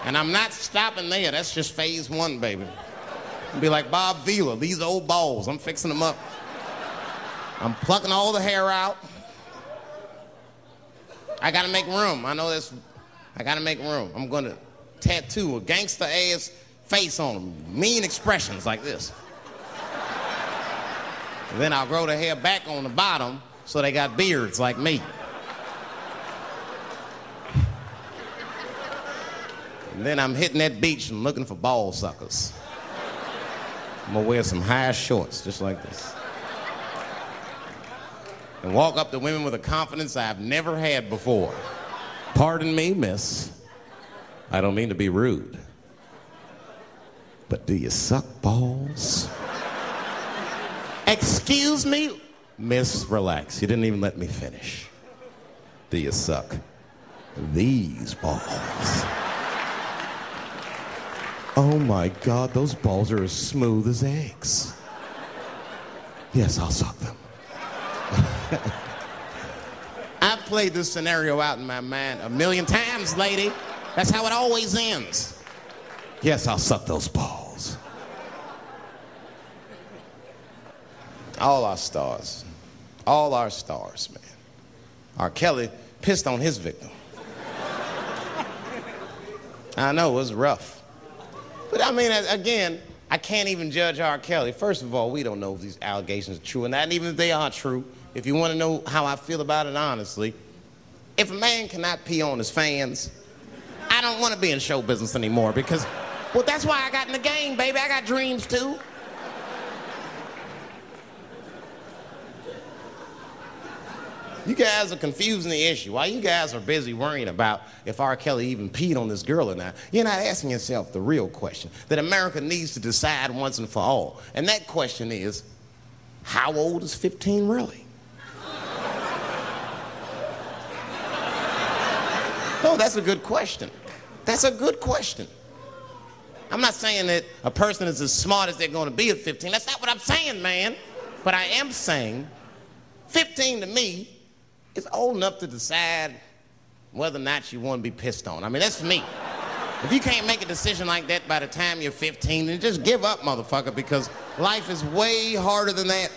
And I'm not stopping there. That's just phase one, baby. I'll be like Bob Vila, these old balls. I'm fixing them up. I'm plucking all the hair out. I gotta make room. I know this. I gotta make room. I'm gonna tattoo a gangster ass face on them. Mean expressions like this. And then I'll grow the hair back on the bottom so they got beards like me. And then I'm hitting that beach and looking for ball suckers. I'm gonna wear some high shorts just like this. And walk up to women with a confidence I've never had before. Pardon me, miss. I don't mean to be rude. But do you suck balls? Excuse me? Miss, relax. You didn't even let me finish. Do you suck these balls? Oh my God, those balls are as smooth as eggs. Yes, I'll suck them. I've played this scenario out in my mind a million times, lady. That's how it always ends. Yes, I'll suck those balls. All our stars, man. R. Kelly pissed on his victim. I know, it was rough. But I mean, again, I can't even judge R. Kelly. First of all, we don't know if these allegations are true, and not even if they are true. If you want to know how I feel about it honestly, if a man cannot pee on his fans, I don't want to be in show business anymore because, well, that's why I got in the game, baby. I got dreams too. You guys are confusing the issue. While you guys are busy worrying about if R. Kelly even peed on this girl or not, you're not asking yourself the real question that America needs to decide once and for all. And that question is, how old is 15 really? No, that's a good question. That's a good question. I'm not saying that a person is as smart as they're going to be at 15. That's not what I'm saying, man. But I am saying 15 to me is old enough to decide whether or not you want to be pissed on. I mean, that's me. If you can't make a decision like that by the time you're 15, then just give up, motherfucker, because life is way harder than that.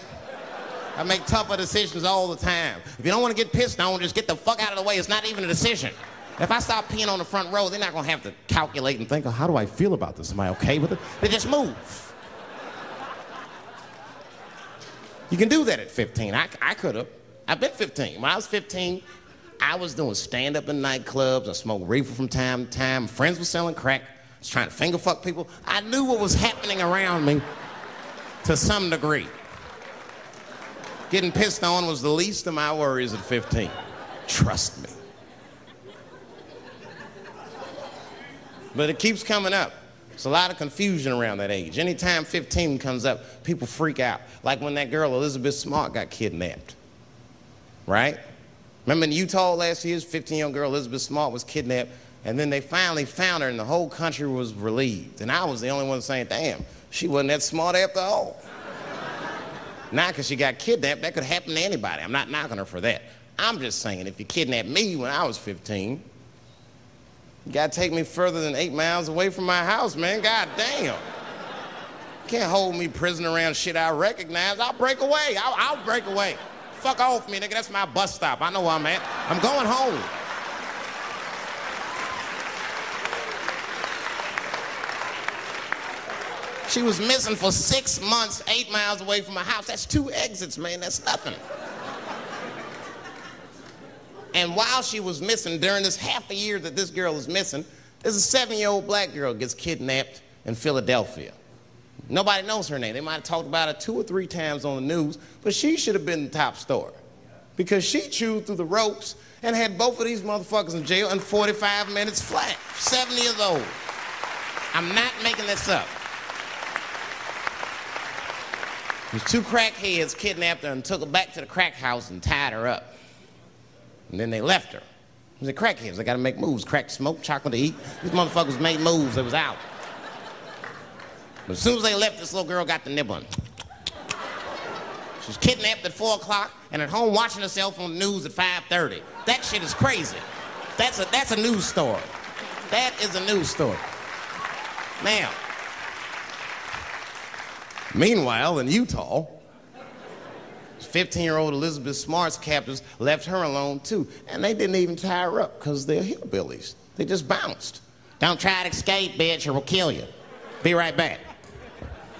I make tougher decisions all the time. If you don't want to get pissed on, just get the fuck out of the way. It's not even a decision. If I stop peeing on the front row, they're not going to have to calculate and think, oh, how do I feel about this? Am I okay with it? They just move. You can do that at 15. I could have. I've been 15. When I was 15, I was doing stand-up in nightclubs. I smoked reefer from time to time. Friends were selling crack. I was trying to finger fuck people. I knew what was happening around me to some degree. Getting pissed on was the least of my worries at 15. Trust me. But it keeps coming up. There's a lot of confusion around that age. Anytime 15 comes up, people freak out. Like when that girl, Elizabeth Smart, got kidnapped. Right? Remember in Utah last year, 15-year-old girl Elizabeth Smart was kidnapped, and then they finally found her, and the whole country was relieved. And I was the only one saying, damn, she wasn't that smart after all. Now, because she got kidnapped, that could happen to anybody. I'm not knocking her for that. I'm just saying, if you kidnapped me when I was 15, you gotta take me further than 8 miles away from my house, man. God damn. You can't hold me prisoner around shit I recognize. I'll break away. I'll break away. Fuck off me, nigga. That's my bus stop. I know where I'm at. I'm going home. She was missing for 6 months, 8 miles away from my house. That's 2 exits, man. That's nothing. And while she was missing, during this half a year that this girl is missing, there's a 7-year-old black girl gets kidnapped in Philadelphia. Nobody knows her name. They might have talked about it 2 or 3 times on the news, but she should have been the top story because she chewed through the ropes and had both of these motherfuckers in jail in 45 minutes flat. 7 years old. I'm not making this up. These 2 crackheads kidnapped her and took her back to the crack house and tied her up. And then they left her. They're crackheads. They got to make moves. Crack to smoke, chocolate to eat. These motherfuckers made moves. They was out. But as soon as they left, this little girl got the nibbling. She was kidnapped at 4 o'clock and at home watching herself on the news at 5:30. That shit is crazy. That's a news story. That is a news story. Now, meanwhile, in Utah, 15-year-old Elizabeth Smart's captors left her alone, too. And they didn't even tie her up because they're hillbillies. They just bounced. Don't try to escape, bitch, or we'll kill you. Be right back.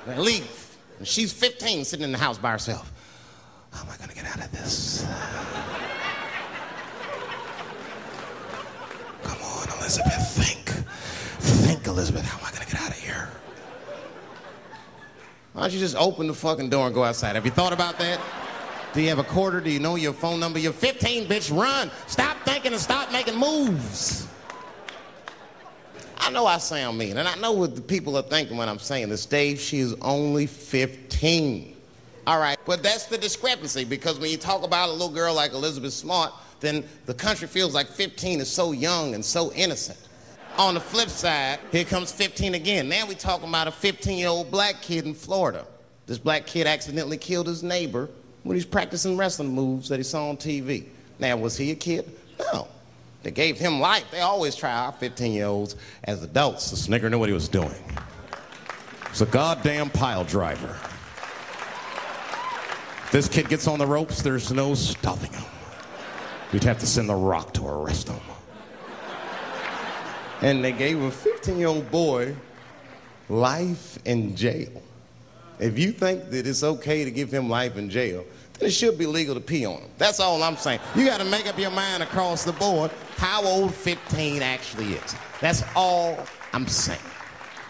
They leave. And she's 15, sitting in the house by herself. How am I going to get out of this? Come on, Elizabeth, think. Think, Elizabeth, how am I going to get out of here? Why don't you just open the fucking door and go outside? Have you thought about that? Do you have a quarter? Do you know your phone number? You're 15, bitch, run. Stop thinking and stop making moves. I know I sound mean, and I know what the people are thinking when I'm saying this. Dave, she is only 15. All right, but that's the discrepancy, because when you talk about a little girl like Elizabeth Smart, then the country feels like 15 is so young and so innocent. On the flip side, here comes 15 again. Now we talking about a 15-year-old black kid in Florida. This black kid accidentally killed his neighbor when he was practicing wrestling moves that he saw on TV. Now, was he a kid? No. They gave him life. They always try our 15-year-olds as adults. The Snicker knew what he was doing. It's a goddamn pile driver. If this kid gets on the ropes, there's no stopping him. You'd have to send the Rock to arrest him. And they gave a 15-year-old boy life in jail. If you think that it's okay to give him life in jail, then it should be legal to pee on him. That's all I'm saying. You got to make up your mind across the board how old 15 actually is. That's all I'm saying.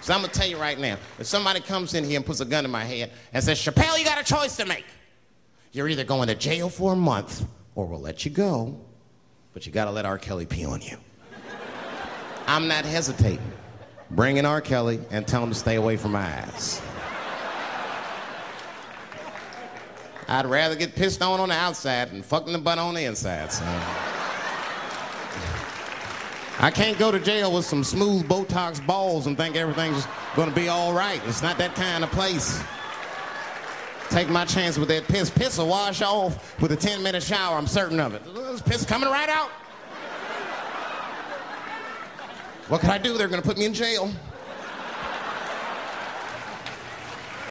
So I'm going to tell you right now, if somebody comes in here and puts a gun in my head and says, Chappelle, you got a choice to make. You're either going to jail for a month or we'll let you go, but you got to let R. Kelly pee on you. I'm not hesitating. Bring in R. Kelly and tell him to stay away from my ass. I'd rather get pissed on the outside than fucking the butt on the inside, son. I can't go to jail with some smooth Botox balls and think everything's gonna be all right. It's not that kind of place. Take my chance with that piss. Piss will wash off with a 10-minute shower, I'm certain of it. This piss coming right out. What can I do? They're gonna put me in jail.